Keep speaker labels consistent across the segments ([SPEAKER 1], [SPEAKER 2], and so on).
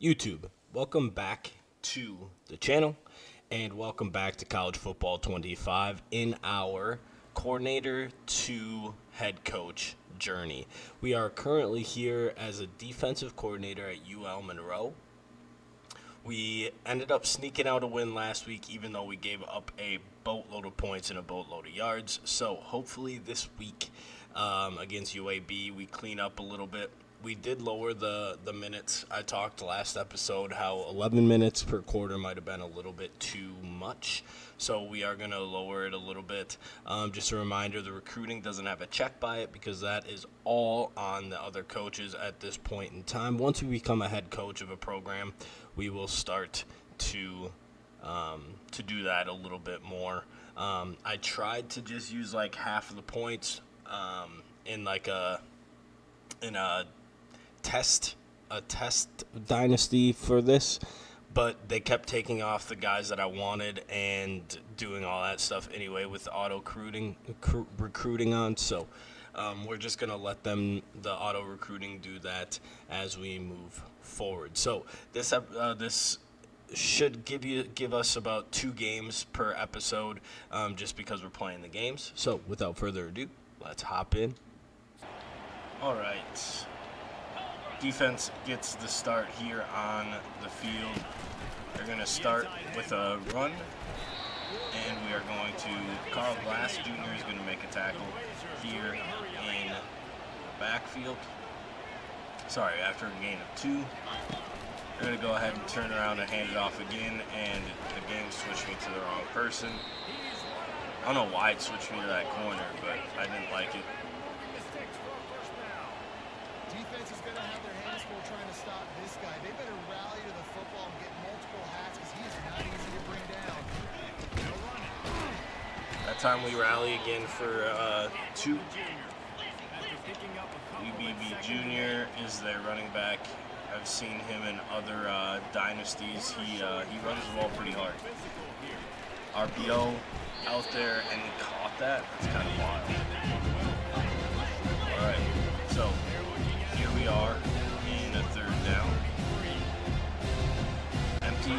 [SPEAKER 1] YouTube. Welcome back to the channel and welcome back to College Football 25 in our coordinator to head coach journey. We are currently here as a defensive coordinator at UL Monroe. We ended up sneaking out a win last week, even though we gave up a boatload of points and a boatload of yards. So hopefully this week against UAB, we clean up a little bit. We did lower the minutes. I talked last episode how 11 minutes per quarter might have been a little bit too much. So we are going to lower it a little bit. Just a reminder, the recruiting doesn't have a check by it because that is all on the other coaches at this point in time. Once we become a head coach of a program, we will start to do that a little bit more. I tried to just use like half of the points in a test dynasty for this, but they kept taking off the guys that I wanted and doing all that stuff anyway with the auto recruiting on. So we're just gonna let the auto recruiting do that as we move forward. So this should give us about 2 games per episode, just because we're playing the games. So without further ado, let's hop in. All right. Defense gets the start here on the field. They're going to start with a run, and we are going to, Carl Glass Jr. is going to make a tackle here in the backfield. Sorry, after a gain of 2. They're going to go ahead and turn around and hand it off again, and the game switched me to the wrong person. I don't know why it switched me to that corner, but I didn't like it.
[SPEAKER 2] Defense is going to have their hands full trying to stop this guy. They better rally to the football and get multiple hats because he is not easy to bring down.
[SPEAKER 1] That time we rally again for 2. UBB Jr. is their running back. I've seen him in other dynasties. He runs the ball pretty hard. RPO out there, and he caught that. That's kind of wild. All right, so here we are in a 3rd down. Empty.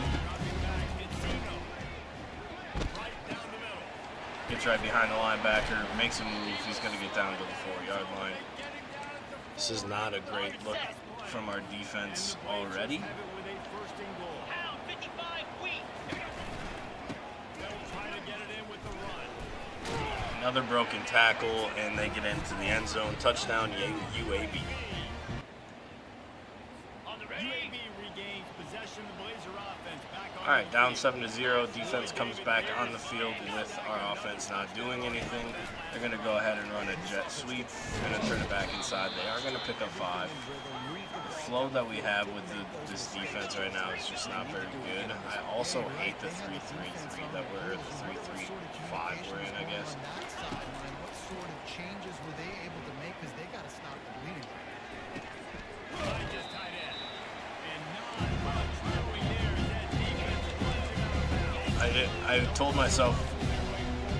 [SPEAKER 1] Gets right behind the linebacker, makes a move. He's going to get down to the 4-yard line. This is not a great look from our defense already. Another broken tackle, and they get into the end zone. Touchdown, UAB. All right, down 7-0. Defense comes back on the field with our offense not doing anything. They're going to go ahead and run a jet sweep. They're going to turn it back inside. They are going to pick up 5. The flow that we have with this defense right now is just not very good. I also hate the 3-3-3 that we're, the 3-3-5 we're in, I guess.
[SPEAKER 2] What sort of changes were they able to make because they got to stop the bleeding?
[SPEAKER 1] I told myself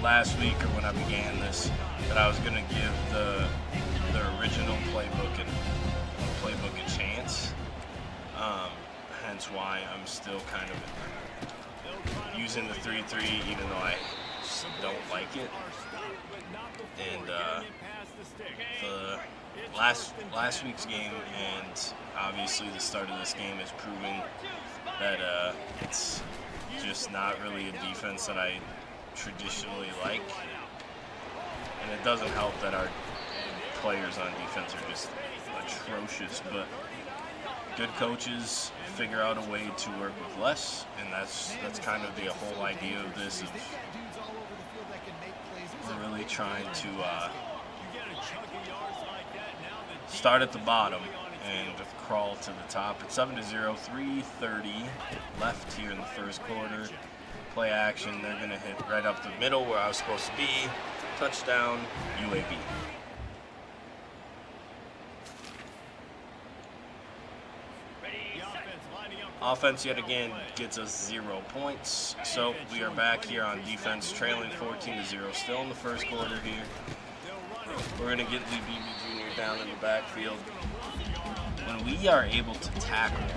[SPEAKER 1] last week or when I began this that I was going to give the original playbook a chance. Hence why I'm still kind of using the 3-3 even though I don't like it. And the last week's game and obviously the start of this game is proving that it's just not really a defense that I traditionally like. And it doesn't help that our players on defense are just atrocious, but good coaches figure out a way to work with less, and that's kind of the whole idea of this. We're really trying to start at the bottom and crawl to the top. It's 7-0, 3:30 left here in the first quarter. Play action, they're going to hit right up the middle where I was supposed to be. Touchdown, UAB. Offense yet again gets us 0 points. So we are back here on defense, trailing 14-0, still in the first quarter here. We're going to get the BB Jr. down in the backfield. when we are able to tackle,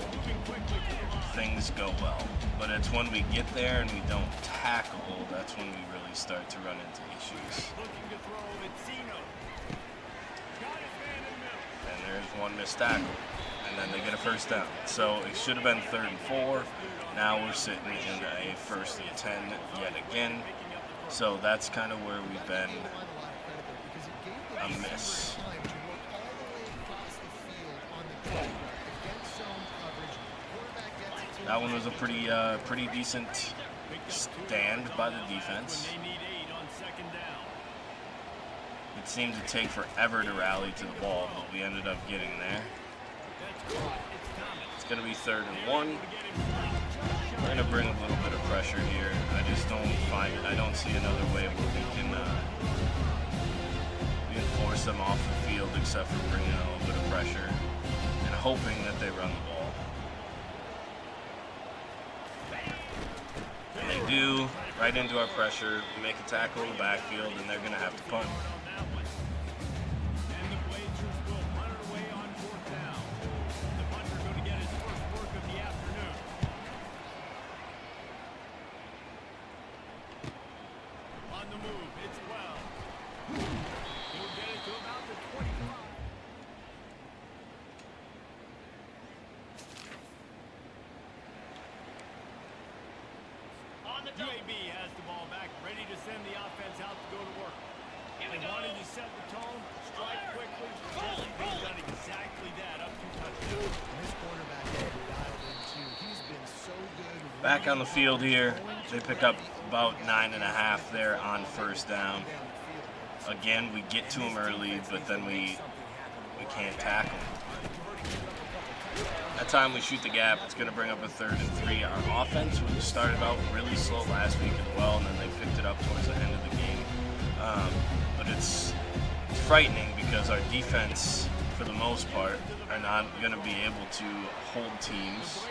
[SPEAKER 1] things go well. But it's when we get there and we don't tackle, that's when we really start to run into issues. And there's one missed tackle. And then they get a first down. So it should have been 3rd and 4. Now we're sitting in a 1st and 10 yet again. So that's kind of where we've been a miss. That one was a pretty decent stand by the defense. It seemed to take forever to rally to the ball, but we ended up getting there. It's going to be 3rd and 1. We're going to bring a little bit of pressure here. I just I don't see another way where we can force them off the field except for bringing a little bit of pressure and hoping that they run the ball. And they do, right into our pressure. We make a tackle in the backfield, and they're going to have to punt.
[SPEAKER 3] UAB has the ball back, ready to send the offense out to go to work. They wanted to set the tone, strike quickly. They've done exactly that up to touchdown.
[SPEAKER 2] This quarterback had dialed in too. He's been so good.
[SPEAKER 1] Back on the field here. They pick up about 9.5 there on 1st down. Again, we get to them early, but then we can't tackle. That time we shoot the gap, it's going to bring up a 3rd and 3. Our offense started out really slow last week as well, and then they picked it up towards the end of the game. But it's frightening because our defense, for the most part, are not going to be able to hold teams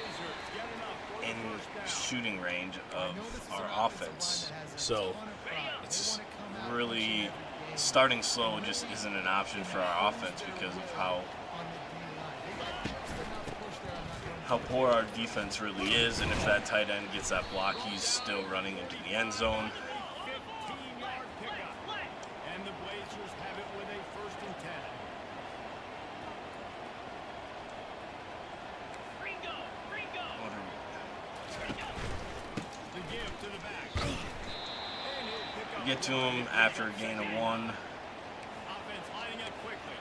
[SPEAKER 1] in shooting range of our offense. So it's really starting slow just isn't an option for our offense because of how poor our defense really is, and if that tight end gets that block, he's still running into the end zone.
[SPEAKER 3] And the Blazers have it with a 1st and 10. The give to the back.
[SPEAKER 1] We get to him after a gain of 1.
[SPEAKER 3] Offense lining up quickly.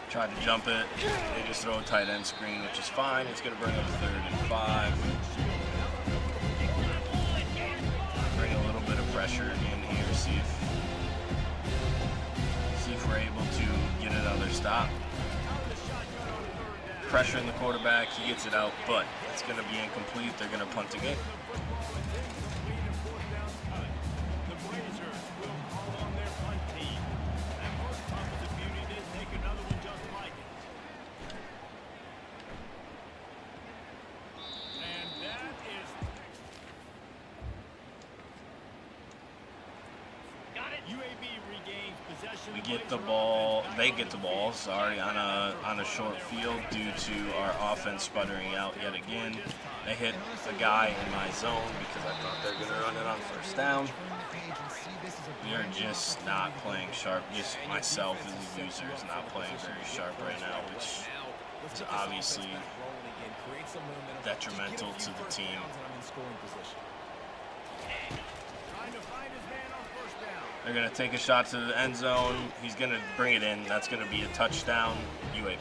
[SPEAKER 1] Tried to jump it. They just throw a tight end screen, which is fine. It's going to bring up 3rd and 5. Bring a little bit of pressure in here. See if we're able to get another stop. Pressure in the quarterback. He gets it out, but it's going to be incomplete. They're going to punt again. We get the ball, they get the ball, sorry, on a short field due to our offense sputtering out yet again. They hit a guy in my zone because I thought they were going to run it on 1st down. We are just not playing sharp. Just myself as a user is not playing very sharp right now, which is obviously detrimental to the team. They're going to take a shot to the end zone. He's going to bring it in. That's going to be a touchdown, UAB.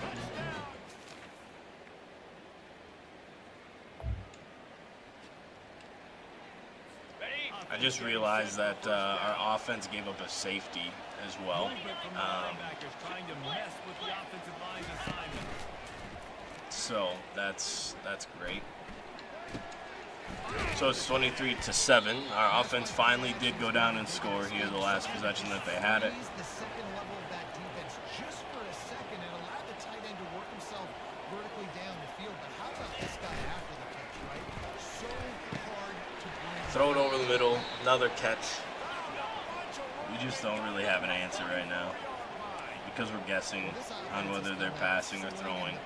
[SPEAKER 1] I just realized that our offense gave up a safety as well. So that's great. So it's 23-7. Our offense finally did go down and score here the last possession that they had it. Throw it over the middle. Another catch. We just don't really have an answer right now because we're guessing on whether they're passing or throwing.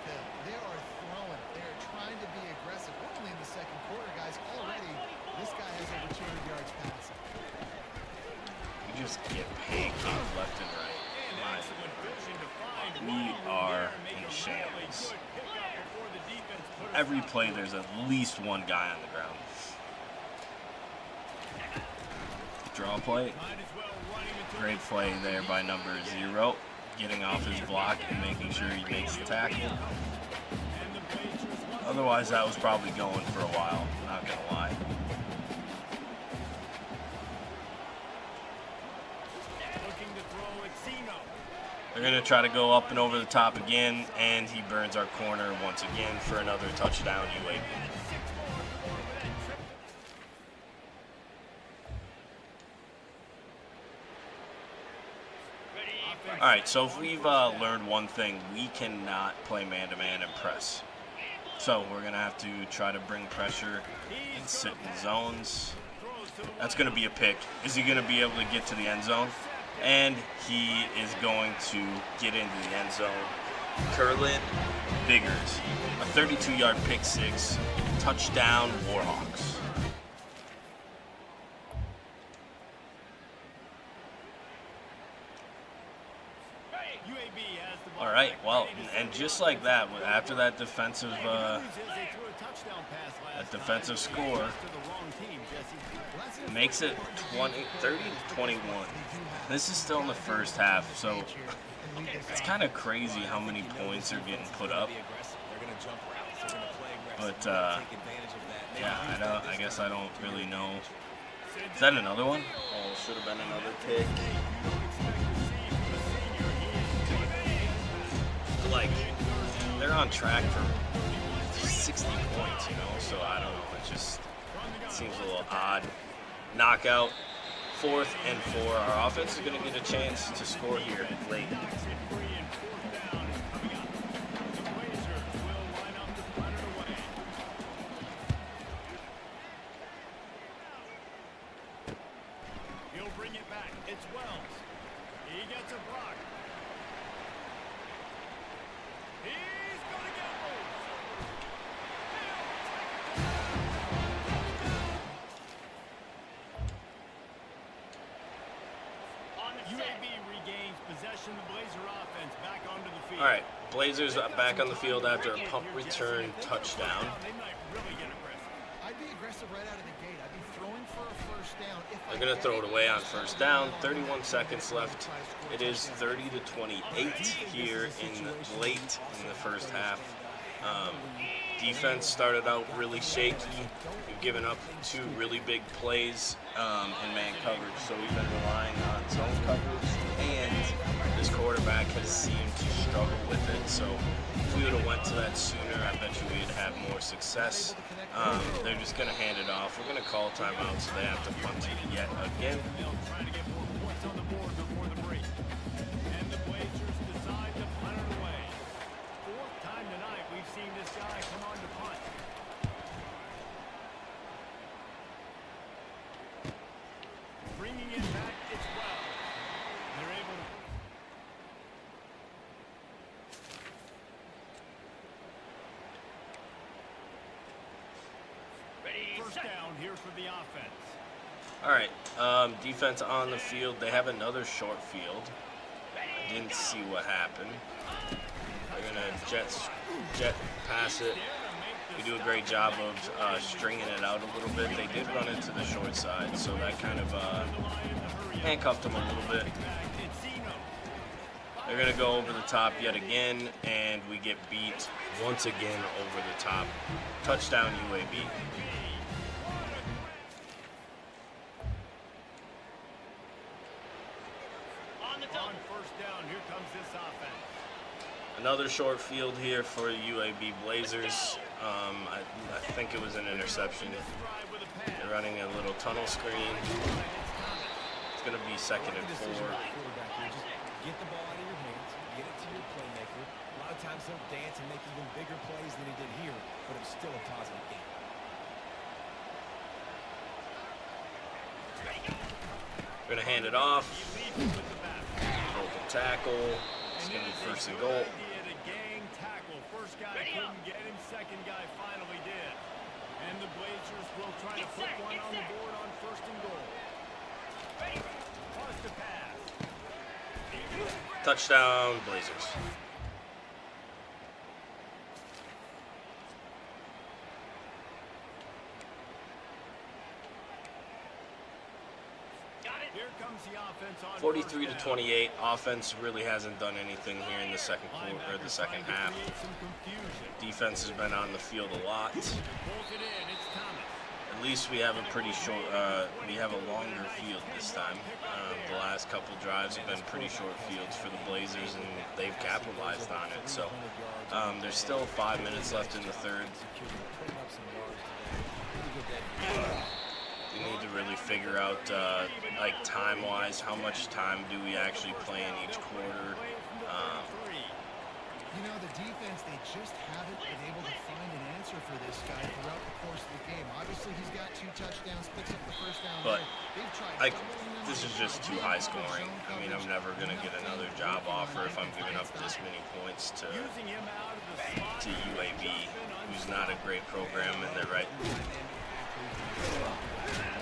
[SPEAKER 2] They are throwing. They are trying to be aggressive. We're only in the second quarter, guys. Already, this guy has over 200 yards passing.
[SPEAKER 1] We just get pancaked left and right. We are in shambles. Every play, there's at least one guy on the ground. Draw play. Great play there by number 0. Getting off his block and making sure he makes the tackle. Otherwise, that was probably going for a while, not going to lie. They're going to try to go up and over the top again, and he burns our corner once again for another touchdown UAB. All right, so if we've learned one thing, we cannot play man-to-man and press. So we're going to have to try to bring pressure and sit in zones. That's going to be a pick. Is he going to be able to get to the end zone? And he is going to get into the end zone. Curlin Biggers, a 32-yard pick six, touchdown Warhawks. All right, well, and just like that, after that defensive score, makes it 30-21. This is still in the first half, so it's kind of crazy how many points are getting put up. But yeah, I guess I don't really know. Is that another one? Oh, should have been another pick. Like, they're on track for 60 points, you know, so I don't know, it seems a little odd. Knockout, 4th and 4. Our offense is going to get a chance to score here late.
[SPEAKER 3] He'll bring it back. It's Wells. He gets a block. He's going to get loose. UAB regains possession of the Blazer offense back onto the field.
[SPEAKER 1] All right, Blazers back on the field after a punt return touchdown.
[SPEAKER 3] They might really get aggressive.
[SPEAKER 2] I'd be aggressive right out of the gate. I'd be throwing for a first down.
[SPEAKER 1] They're going to throw it away on first down. 31 seconds left. It is 30-28 here late in the first half. Defense started out really shaky. We've given up 2 really big plays in man coverage, so we've been relying on zone coverage, and this quarterback has seemed to struggle with it. So if we would have went to that sooner, I bet you we'd have more success. They're just going to hand it off. We're going to call timeout, so they have to punt it yet again.
[SPEAKER 3] Trying to get more points on the board before the break. And the Blazers decide to punt it away. 4th time tonight we've seen this guy come on to punt. Bringing it back, it's Wells. They're able to... First down here for the offense.
[SPEAKER 1] All right, defense on the field. They have another short field. I didn't see what happened. They're going to jet pass it. We do a great job of stringing it out a little bit. They did run into the short side, so that kind of handcuffed them a little bit. They're going to go over the top yet again, and we get beat once again over the top. Touchdown UAB.
[SPEAKER 3] On first down, here comes this offense.
[SPEAKER 1] Another short field here for UAB Blazers. I think it was an interception. They're running a little tunnel screen. It's going to be 2nd and 4.
[SPEAKER 4] Get the ball out of your hands, get it to your playmaker. A lot of times he'll dance and make even bigger plays than he did here, but it was still a positive game.
[SPEAKER 1] We're going to hand it off. Broken tackle. It's going to be first and goal.
[SPEAKER 3] First guy couldn't get him, second guy finally did. And the Blazers will try to put one on the board on first and goal. Pause to pass.
[SPEAKER 1] Touchdown, Blazers.
[SPEAKER 3] Here comes the offense on
[SPEAKER 1] 43 to 28. Offense really hasn't done anything here in the second quarter or the second half. Defense has been on the field a lot. At least we have a pretty short, we have a longer field this time. The last couple drives have been pretty short fields for the Blazers, and they've capitalized on it. So there's still 5 minutes left in the third. We need to really figure out, like time-wise, how much time do we actually play in each quarter.
[SPEAKER 2] You know, the defense, they just haven't been able to find an answer for this guy throughout the course of the game. Obviously, he's got 2 touchdowns, picks up the first down.
[SPEAKER 1] But
[SPEAKER 2] They've tried
[SPEAKER 1] this is just too high scoring. I mean, I'm never going to get another job offer if I'm giving up this many points to UAB, who's not a great program, and they're right.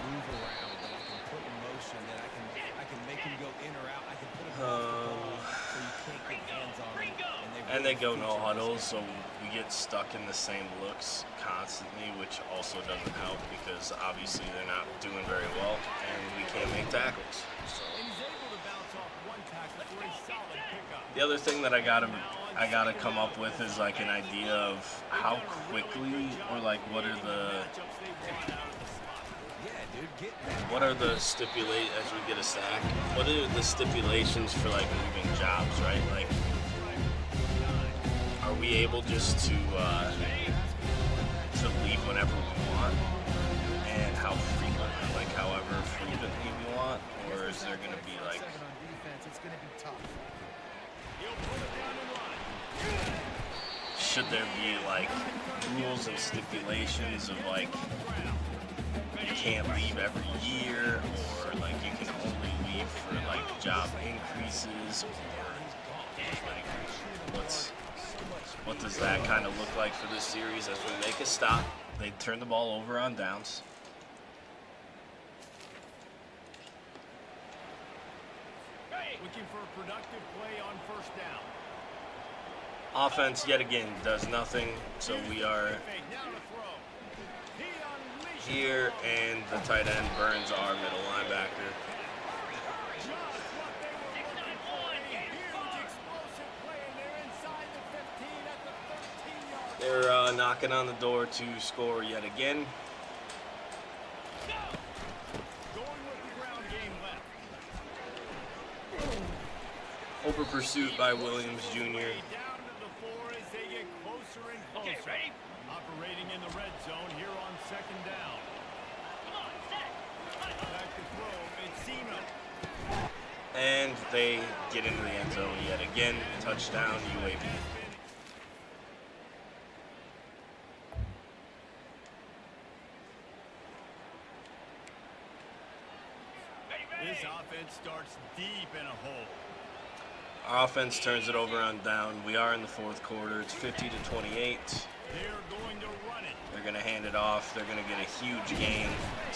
[SPEAKER 4] Move around that I can put in motion, that I can make him go in or out. I can put him off the ball so you can't get hands on him.
[SPEAKER 1] And they go no huddle, so we get stuck in the same looks constantly, which also doesn't help because obviously they're not doing very well, and we can't make tackles. So. The other thing that I gotta come up with is like an idea of how quickly, or like what are the stipulate as we get a sack? What are the stipulations for like moving jobs, right? Like, are we able just to leave whenever we want, and how frequently, like however frequently we want, or is there gonna be like?
[SPEAKER 2] It's going to be tough.
[SPEAKER 1] Should there be like rules and stipulations of like you can't leave every year, or like you can only leave for like job increases, or like what does that kind of look like for this series as we make a stop? They turn the ball over on downs.
[SPEAKER 3] Looking for a productive play on first down.
[SPEAKER 1] Offense yet again does nothing, so we are here, and the tight end burns our middle linebacker. They're knocking on the door to score yet again. Over pursuit by Williams Jr.
[SPEAKER 3] Operating in the red zone here on second down. Back to throw, it's Cena.
[SPEAKER 1] And they get into the end zone yet again. Touchdown, UAB.
[SPEAKER 3] This offense starts deep in a hole.
[SPEAKER 1] Our offense turns it over on down. We are in the fourth quarter. It's 50 to 28.
[SPEAKER 3] They're going to run it.
[SPEAKER 1] They're going to hand it off. They're going to get a huge gain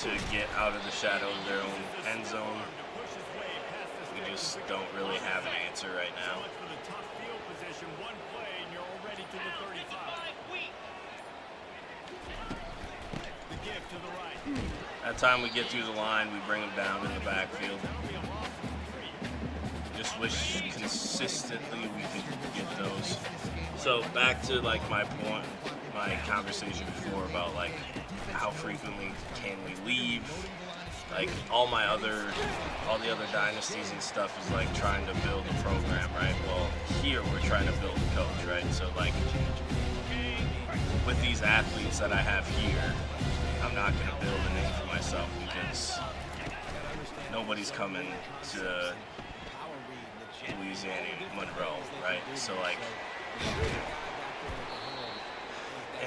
[SPEAKER 1] to get out of the shadow of their own end zone. We just don't really have an answer right now.
[SPEAKER 3] For the tough field position, one play and you're already to the 35. The give to the right.
[SPEAKER 1] By the time we get through the line, we bring them down in the backfield. Just wish consistently we could get those. So back to like my point, my conversation before about like how frequently can we leave. Like all the other dynasties and stuff is like trying to build a program, right? Well, here we're trying to build a coach, right? So like with these athletes that I have here, I'm not going to build a name for myself because nobody's coming to Louisiana, Monroe, right? So like,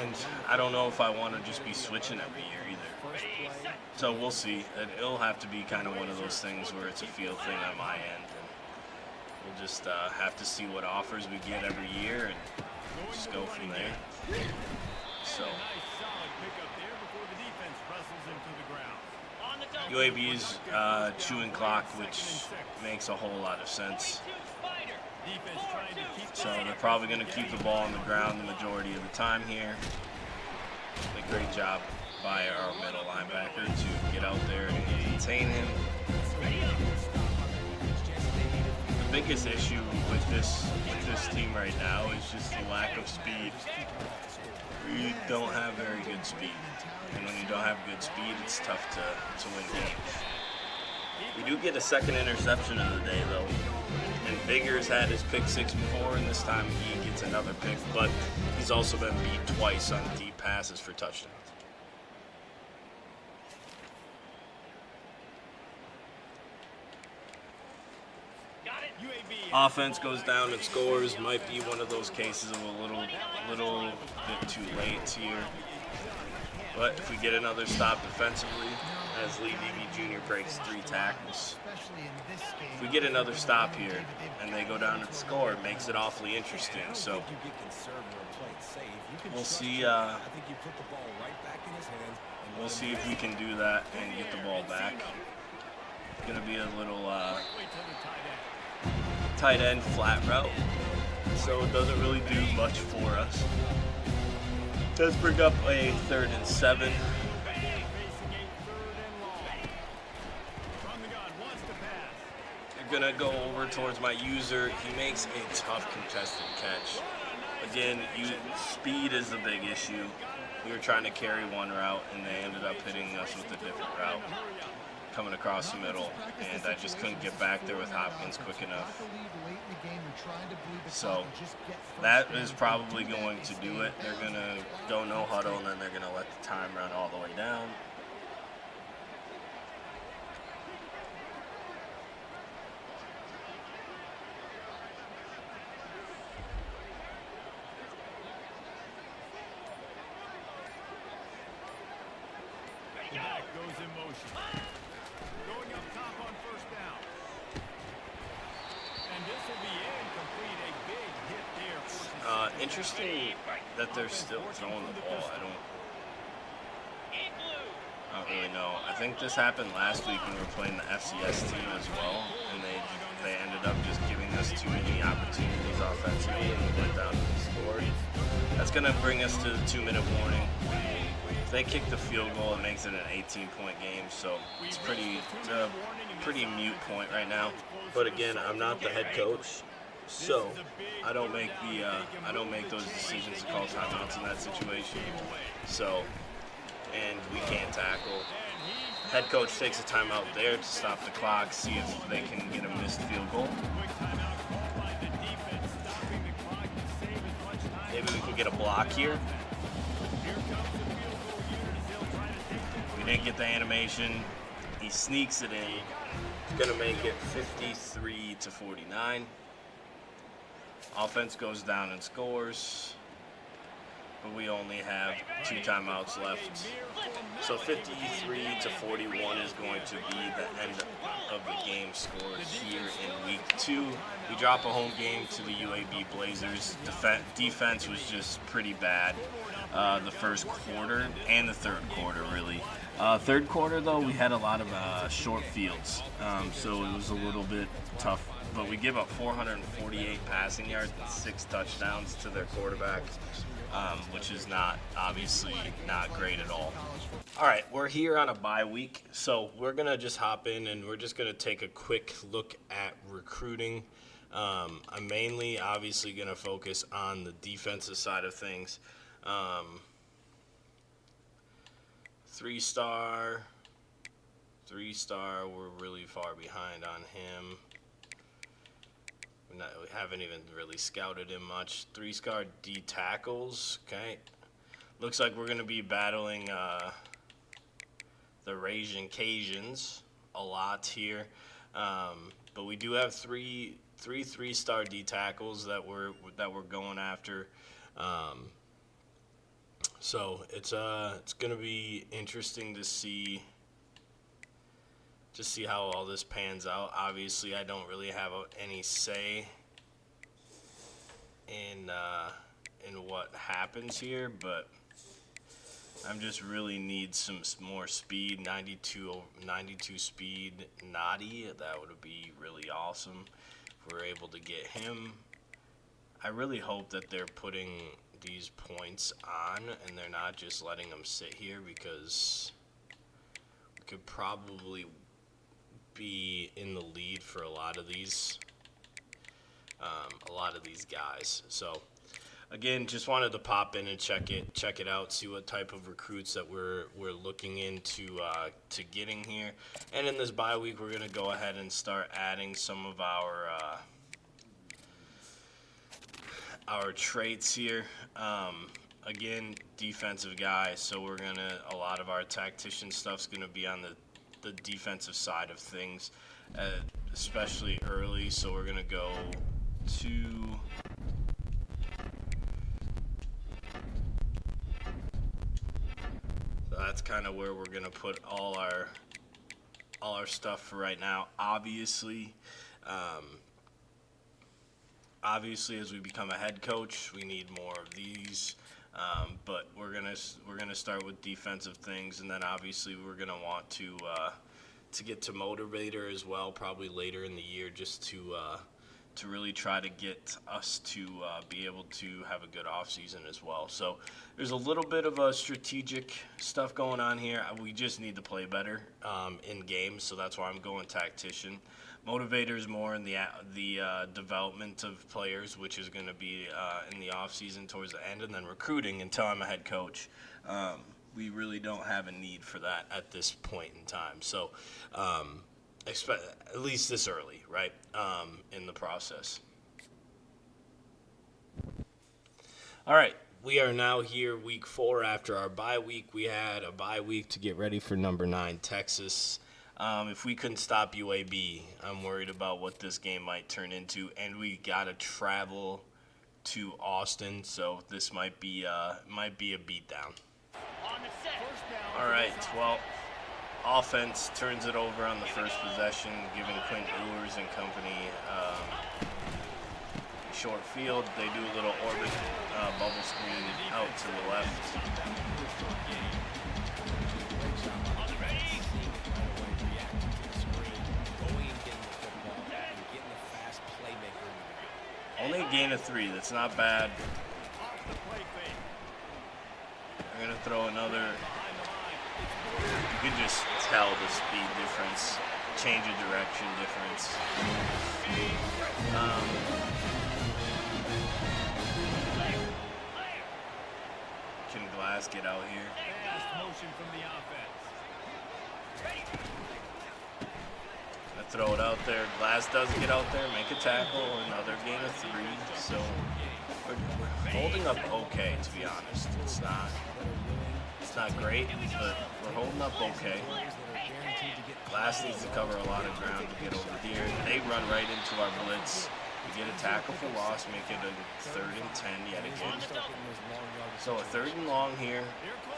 [SPEAKER 1] And I don't know if I want to just be switching every year either. So we'll see. It'll have to be kind of one of those things where it's a feel thing on my end. And we'll just have to see what offers we get every year and just go from there. So UAB's chewing clock, which makes a whole lot of sense. So they're probably going to keep the ball on the ground the majority of the time here. A great job by our middle linebacker to get out there and contain him. The biggest issue with this team right now is just the lack of speed. We don't have very good speed, and when you don't have good speed, it's tough to win games. We do get a second interception of the day, though. And Biggers had his pick 6 before, and this time he gets another pick, but he's also been beat twice on deep passes for touchdowns. Offense goes down and scores. Might be one of those cases of a little bit too late here. But if we get another stop defensively, as Lee Levy Jr. breaks 3 tackles, if we get another stop here and they go down and score, it makes it awfully interesting. So we'll see. We'll see if we can do that and get the ball back. It's gonna be a little tight end flat route, so it doesn't really do much for us. Does bring up a 3rd and 7. They're gonna go over towards my user. He makes a tough contested catch. Again, speed is the big issue. We were trying to carry one route, and they ended up hitting us with a different route, coming across the middle, and I just couldn't get back there with Hopkins quick enough. So that is probably going to do it. They're going to go no huddle, and then they're going to let the time run all the way down.
[SPEAKER 3] Goes in motion. Going up top on 1st down. And this will be incomplete. A big hit there.
[SPEAKER 1] Interesting that they're still throwing the ball. I don't really know. I think this happened last week when we were playing the FCS team as well, and they ended up just giving us too many opportunities offensively, and we went down and scored. That's going to bring us to the 2-minute warning. If they kick the field goal, it makes it an 18-point game, so it's a pretty mute point right now. But again, I'm not the head coach, so I don't make those decisions to call timeouts in that situation. So, and we can't tackle. Head coach takes a timeout there to stop the clock, see if they can get a missed field goal. Maybe we can get a block here. We didn't get the animation. He sneaks it in. He's gonna make it 53-49. Offense goes down and scores, but we only have 2 timeouts left. So 53-41 is going to be the end of the game score here in week 2. We drop a home game to the UAB Blazers. Defense was just pretty bad the first quarter and the third quarter, really. Third quarter, though, we had a lot of short fields, so it was a little bit tough. But we give up 448 passing yards and 6 touchdowns to their quarterback, which is obviously not great at all. All right, we're here on a bye week, so we're going to just hop in and we're just going to take a quick look at recruiting. I'm mainly, obviously, going to focus on the defensive side of things. 3-star, we're really far behind on him. We haven't even really scouted him much. 3-star D tackles, okay. Looks like we're going to be battling the Raging Cajuns a lot here. But we do have three 3-star D tackles that we're going after. So it's gonna be interesting to see how all this pans out. Obviously, I don't really have any say in what happens here, but I'm just really need some more speed. 92 speed Noddy. That would be really awesome if we're able to get him. I really hope that they're putting these points on and they're not just letting them sit here, because we could probably be in the lead for a lot of these guys. So again, just wanted to pop in and check it out, see what type of recruits that we're looking into to getting here. And in this bye week, we're gonna go ahead and start adding some of our traits here. Again, defensive guy, so a lot of our tactician stuff's gonna be on the defensive side of things, especially early. So we're gonna go to that's kind of where we're gonna put all our stuff for right now. Obviously, as we become a head coach, we need more of these. But we're gonna start with defensive things, and then obviously we're gonna want to get to motivator as well, probably later in the year, just to really try to get us to be able to have a good off season as well. So there's a little bit of a strategic stuff going on here. We just need to play better in games, so that's why I'm going tactician. Motivators more in the development of players, which is going to be in the off season towards the end, and then recruiting until I'm a head coach. We really don't have a need for that at this point in time. So at least this early, right, in the process. All right, we are now here week 4 after our bye week. We had a bye week to get ready for number 9, Texas. If we couldn't stop UAB, I'm worried about what this game might turn into, and we got to travel to Austin, so this might be a beatdown. All right, well, offense turns it over on the first possession, giving Quint Ewers and company short field. They do a little orbit bubble screen out to the left. Only a gain of 3. That's not bad. We're going to throw another. You can just tell the speed difference, change of direction difference. Can Glass get out here? I throw it out there. Glass does get out there, make a tackle, another gain of 3. So we're holding up okay, to be honest. It's not great, but we're holding up okay. Glass needs to cover a lot of ground to get over here. They run right into our blitz. We get a tackle for loss, make it a 3rd and 10 yet again. So a 3rd and long here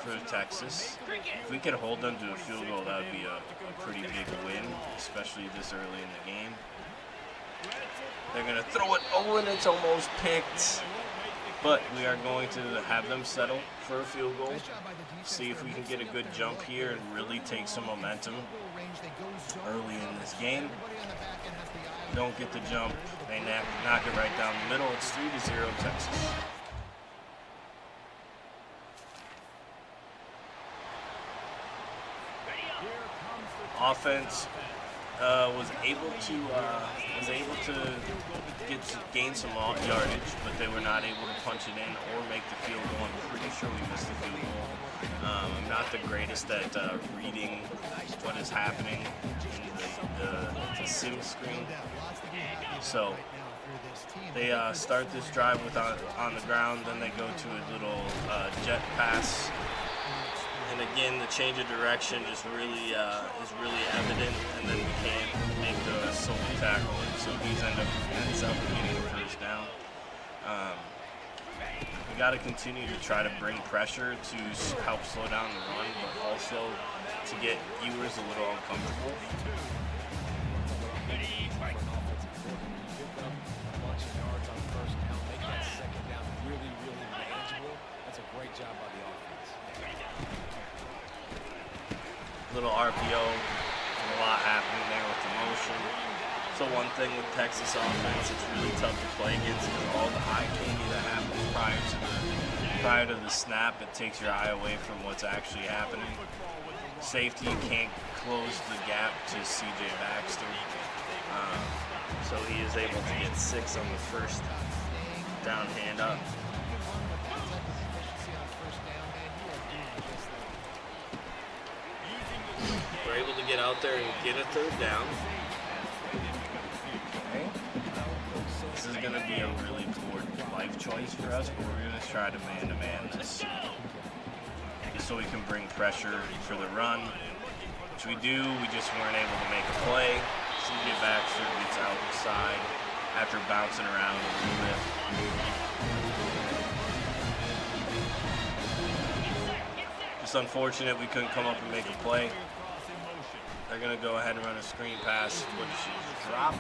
[SPEAKER 1] for Texas. If we could hold them to a field goal, that would be a pretty big win, especially this early in the game. They're going to throw it. Oh, and it's almost picked. But we are going to have them settle for a field goal. See if we can get a good jump here and really take some momentum early in this game. Don't get the jump. They knock it right down the middle. It's 3-0 Texas. Offense was able to gain some yardage, but they were not able to punch it in or make the field goal. I'm pretty sure we missed the field goal. I'm not the greatest at reading what is happening in the sim screen. So they start this drive on the ground, then they go to a little jet pass. And again, the change of direction is really evident, and then we can't make the solo tackle, and so he ends up getting a first down. We got to continue to try to bring pressure to help slow down the run, but also to get Ewers a little uncomfortable. Little RPO, a lot happening there with the motion. So one thing with Texas offense, it's really tough to play against because all the eye candy that happens prior to the snap, it takes your eye away from what's actually happening. Safety can't close the gap to CJ Baxter, so he is able to get 6 on the first down hand up. We're able to get out there and get a 3rd down. This is going to be a really poor life choice for us, but we're going to try to man-to-man this just so we can bring pressure for the run, which we do. We just weren't able to make a play. CJ Baxter gets outside after bouncing around a little bit. Just unfortunate we couldn't come up and make a play. They're going to go ahead and run a screen pass. What did she drop?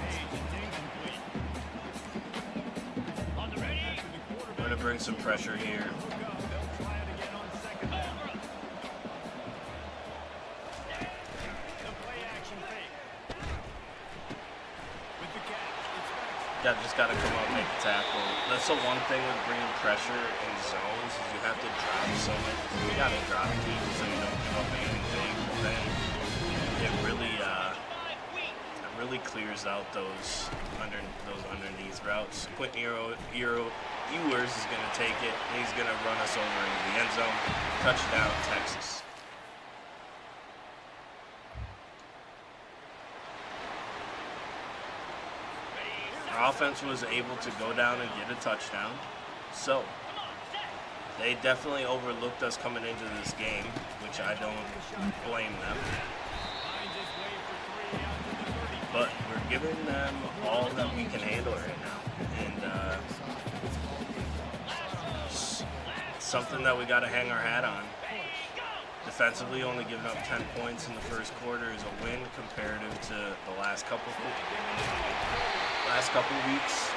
[SPEAKER 1] We're going to bring some pressure here. Just got to come up and make a tackle. That's the one thing with bringing pressure in zones is you have to drop so much. You got to drop deep so you don't give up anything. Then it really clears out those underneath routes. Quentin Ewers is going to take it, and he's going to run us over into the end zone. Touchdown, Texas. Our offense was able to go down and get a touchdown. So they definitely overlooked us coming into this game, which I don't blame them. But we're giving them all that we can handle right now. And something that we got to hang our hat on. Defensively, only giving up 10 points in the first quarter is a win comparative to the last couple weeks.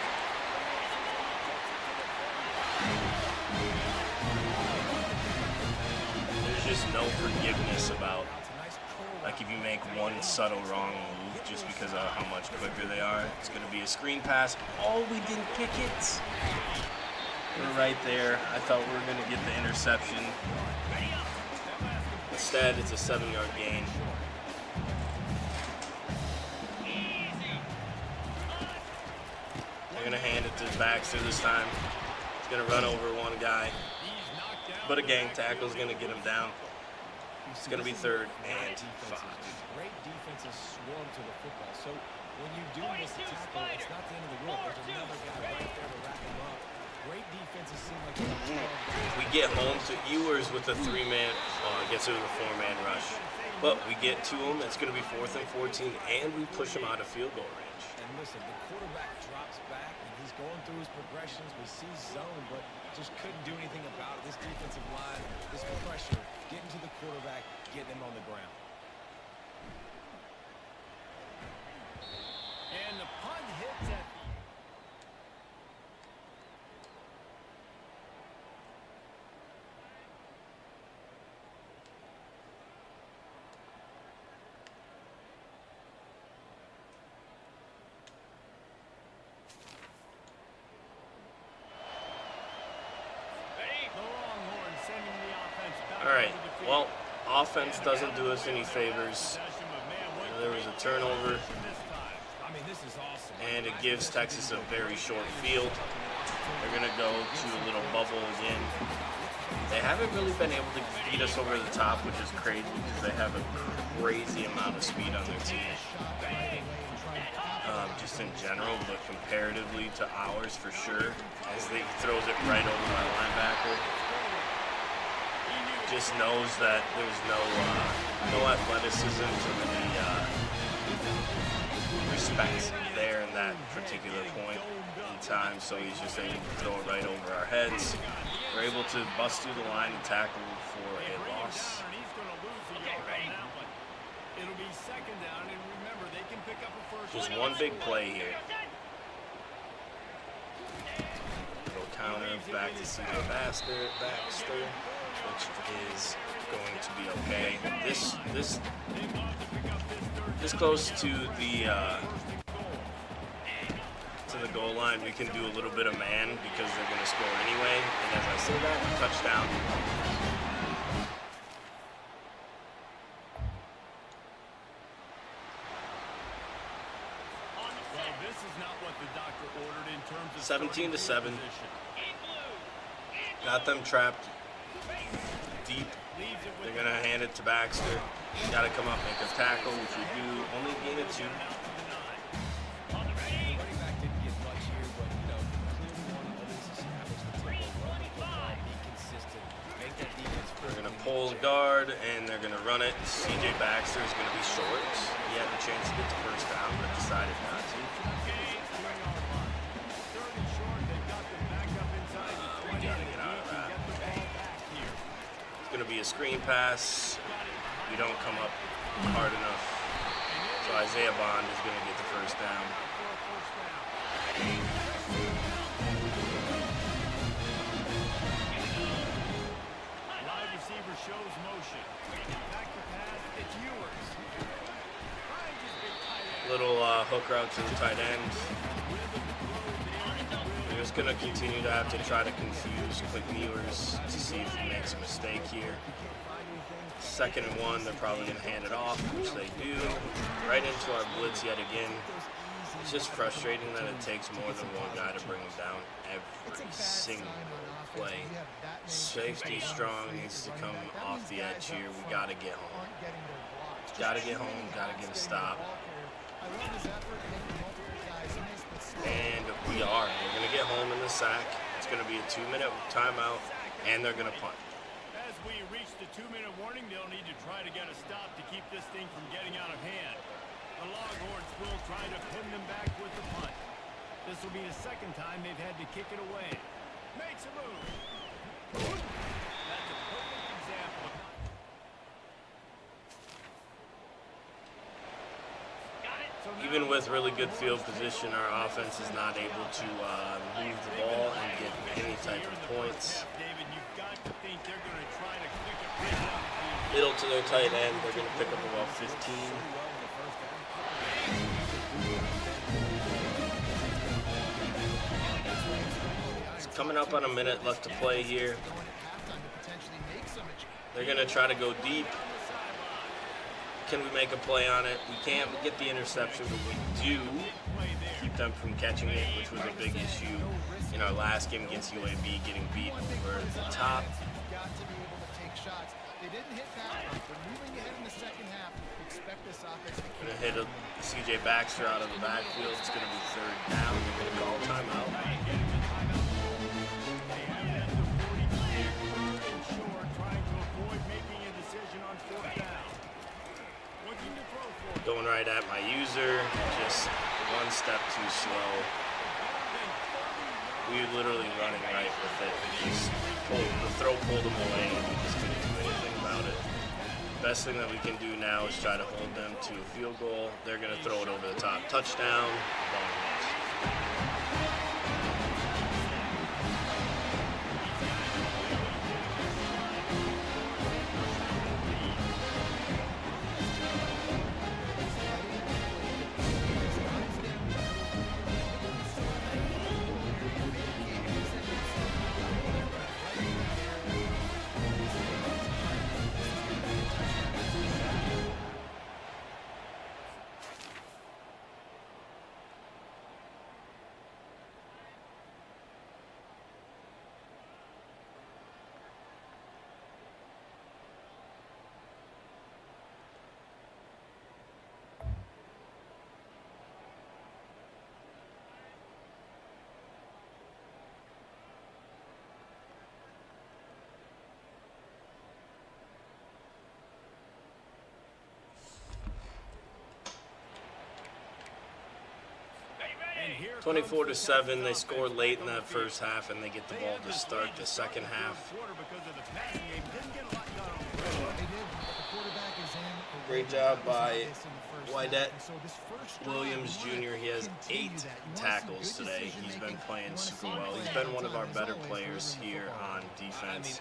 [SPEAKER 1] There's just no forgiveness about, like, if you make one subtle wrong move just because of how much quicker they are. It's going to be a screen pass. Oh, we didn't kick it. We're right there. I thought we were going to get the interception. Instead, it's a 7-yard gain. They're going to hand it to Baxter this time. He's going to run over one guy. But a gang tackle is going to get him down. It's going to be 3rd and 5.
[SPEAKER 4] Great defenses swarm to the football. So when you do miss a tackle, it's not the end of the world. There's another guy right there to wrap him up. Great defenses seem like
[SPEAKER 1] we get home to Ewers with a 3-man, gets it with a 4-man rush. But we get to him, it's going to be 4th and 14, and we push him out of field goal range.
[SPEAKER 4] And listen, the quarterback drops back, and he's going through his progressions. We see zone, but just couldn't do anything about it. This defensive line, this pressure, getting to the quarterback, getting him on the ground.
[SPEAKER 3] And the punt hits at
[SPEAKER 1] All right, well, offense doesn't do us any favors. There was a turnover, and it gives Texas a very short field. They're going to go to a little bubble again. They haven't really been able to beat us over the top, which is crazy because they have a crazy amount of speed on their team. Just in general, but comparatively to ours for sure, as he throws it right over my linebacker. Just knows that there's no athleticism to really respect there, and that particular point in time, so he's just able to throw it right over our heads. We're able to bust through the line and tackle for a loss.
[SPEAKER 3] It'll be second down, and remember, they can pick up a first.
[SPEAKER 1] Just one big play here. Little counter back to CJ Baxter, which is going to be okay. This close to the goal line, we can do a little bit of man because they're going to score anyway. And as I say that, touchdown.
[SPEAKER 3] Well, this is not what the doctor ordered in terms of
[SPEAKER 1] 17-7. Got them trapped deep. They're going to hand it to Baxter. Got to come up, make a tackle, which we do. Only gain of 2. They're going to pull guard, and they're going to run it. CJ Baxter is going to be short. He had the chance to get the first down, but decided not to. We got to get out of that. It's going to be a screen pass. We don't come up hard enough. So Isaiah Bond is going to get the first down.
[SPEAKER 3] Wide receiver shows motion. Back to pass, it's yours.
[SPEAKER 1] Little hook route to the tight end. We're just going to continue to have to try to confuse quick viewers to see if he makes a mistake here. 2nd and 1, they're probably going to hand it off, which they do. Right into our blitz yet again. It's just frustrating that it takes more than one guy to bring him down every single play. Safety strong needs to come off the edge here. We got to get home. Got to get home, got to get a stop. And we are. We're going to get home in the sack. It's going to be a 2-minute timeout, and they're going to punt.
[SPEAKER 3] As we reach the 2-minute warning, they'll need to try to get a stop to keep this thing from getting out of hand. The Longhorns will try to pin them back with the punt. This will be the 2nd time they've had to kick it away. Makes a move. That's a perfect example.
[SPEAKER 1] Even with really good field position, our offense is not able to move the ball and get any type of points. Middle to their tight end, they're going to pick up about 15. It's coming up on a minute left to play here. They're going to try to go deep. Can we make a play on it? We can't get the interception, but we do keep them from catching it, which was a big issue in our last game against UAB, getting beat over the top. Going to hit a CJ Baxter out of the backfield. It's going to be 3rd down. They're going to call a timeout. Going right at my user, just one step too slow. We were literally running right with it. The throw pulled him away, and we just couldn't do anything about it. Best thing that we can do now is try to hold them to a field goal. They're going to throw it over the top. Touchdown, Longhorns. 24-7. They score late in that first half, and they get the ball to start the second half. Great job by Wydett Williams Jr. He has 8 tackles today. He's been playing super well. He's been one of our better players here on defense,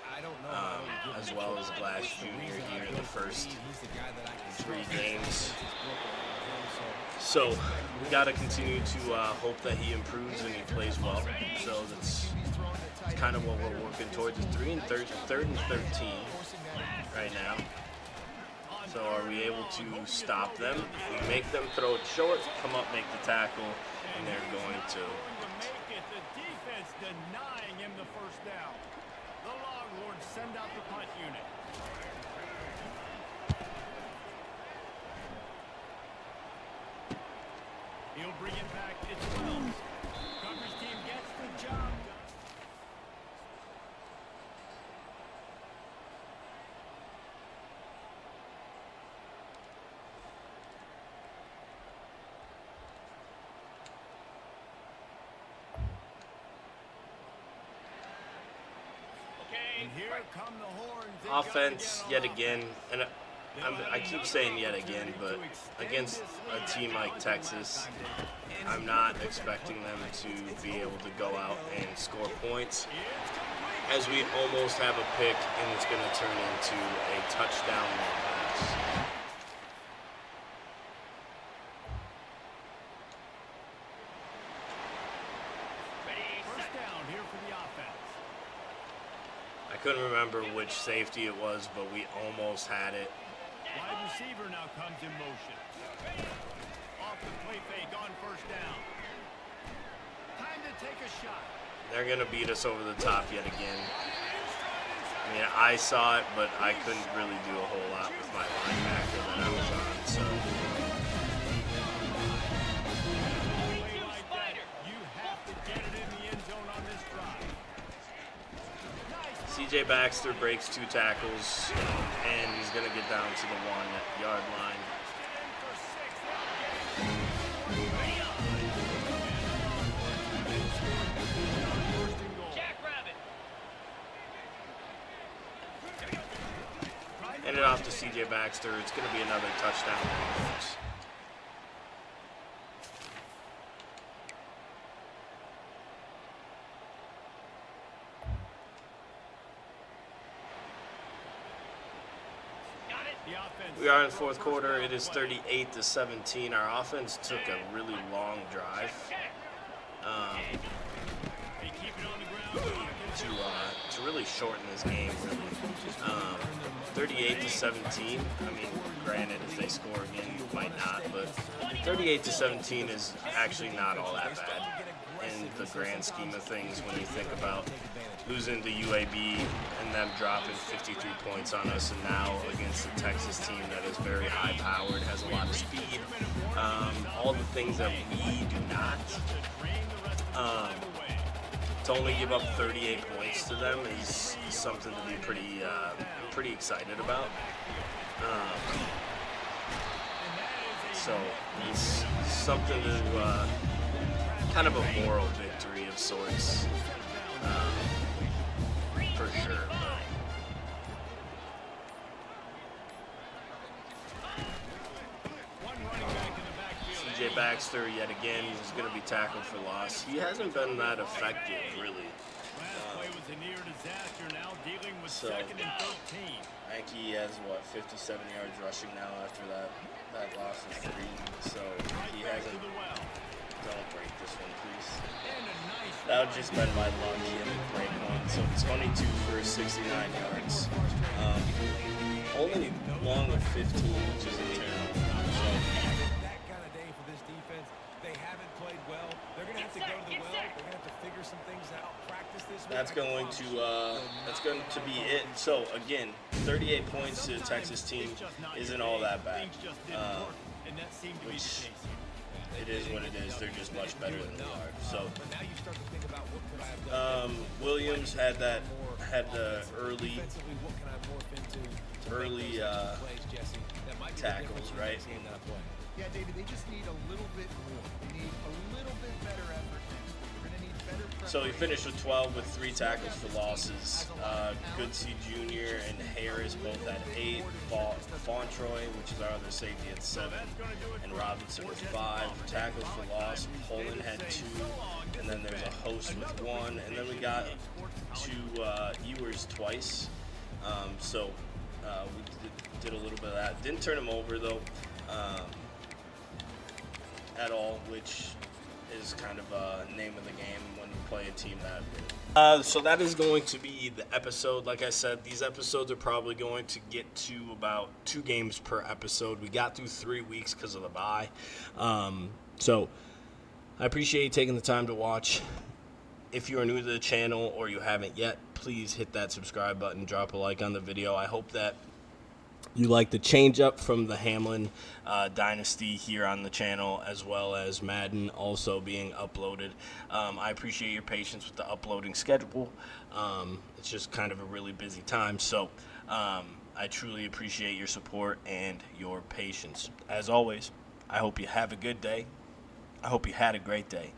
[SPEAKER 1] as well as Glass Jr. here in the first 3 games. So we got to continue to hope that he improves and he plays well. So that's kind of what we're working towards. It's 3rd and 13 right now. So are we able to stop them? If we make them throw it short, come up, make the tackle, and they're going to.
[SPEAKER 3] The defense denying him the first down. The Longhorns send out the punt unit. He'll bring it back. It's Wells. Coverage team gets the job done. And here come the horns. They've got to
[SPEAKER 1] Offense
[SPEAKER 3] get
[SPEAKER 1] yet again, and I keep saying yet again, but against a team like Texas, I'm not expecting them to be able to go out and score points, as we almost have a pick and it's going to turn into a touchdown pass.
[SPEAKER 3] first down here for the offense.
[SPEAKER 1] I couldn't remember which safety it was, but we almost had it.
[SPEAKER 3] Wide receiver now comes in motion. Off the play fake on first down. Time to take a shot.
[SPEAKER 1] They're going to beat us over the top yet again. I mean, I saw it, but I couldn't really do a whole lot with my linebacker that I was on, so.
[SPEAKER 3] Play like that, you have to get it in the end zone on this drive.
[SPEAKER 1] CJ Baxter breaks 2 tackles, and he's going to get down to the 1-yard line. Hand it off to CJ Baxter. It's going to be another touchdown. We are in the 4th quarter. It is 38-17. Our offense took a really long drive to really shorten this game. Really, 38-17. I mean, granted, if they score again, you might not, but 38-17 is actually not all that bad in the grand scheme of things when you think about losing to UAB and them dropping 53 points on us, and now against a Texas team that is very high-powered, has a lot of speed, all the things that we do not. To only give up 38 points to them is something to be pretty excited about. So it's something to kind of a moral victory of sorts, for sure. CJ Baxter, yet again, is going to be tackled for loss. He hasn't been that effective, really. So, I think he has, 57 yards rushing now after that loss of 3. So, he hasn't. Don't break this one, please. That would just been my luck. He had to break one. So, 22 for 69 yards. Only long of 15, which isn't terrible. So,
[SPEAKER 4] That kind of day for this defense. They haven't played well. They're going to have to go to the well. They're going to have to figure some things out. Practice this week. That's
[SPEAKER 1] going to be it. So again, 38 points to the Texas team isn't all that bad. Which it is what it is. They're just much better than we are. So Williams had the early tackles, right?
[SPEAKER 2] Yeah, David, they just need a little bit more. They need a little bit better effort next week. They're going to need better
[SPEAKER 1] So he finished with 12 with 3
[SPEAKER 2] Still got
[SPEAKER 1] tackles for
[SPEAKER 2] this team
[SPEAKER 1] losses.
[SPEAKER 2] has a lot of talent.
[SPEAKER 1] Goodsey Jr. and Harris both had 8. Fontroy, which is our other safety, had 7. And Robinson with 5 tackles for loss. Poland had 2. And then there's a host with 1. And then we got 2 Ewers twice. We did a little bit of that. Didn't turn him over, though, at all, which is kind of a name of the game when you play a team that good. So that is going to be the episode. Like I said, these episodes are probably going to get to about 2 games per episode. We got through 3 weeks because of the bye. So I appreciate you taking the time to watch. If you are new to the channel or you haven't yet, please hit that subscribe button, drop a like on the video. I hope that you like the change up from the Hamlin Dynasty here on the channel, as well as Madden also being uploaded. I appreciate your patience with the uploading schedule. It's just kind of a really busy time, so I truly appreciate your support and your patience. As always, I hope you have a good day. I hope you had a great day.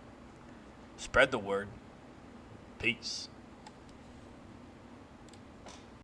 [SPEAKER 1] Spread the word. Peace.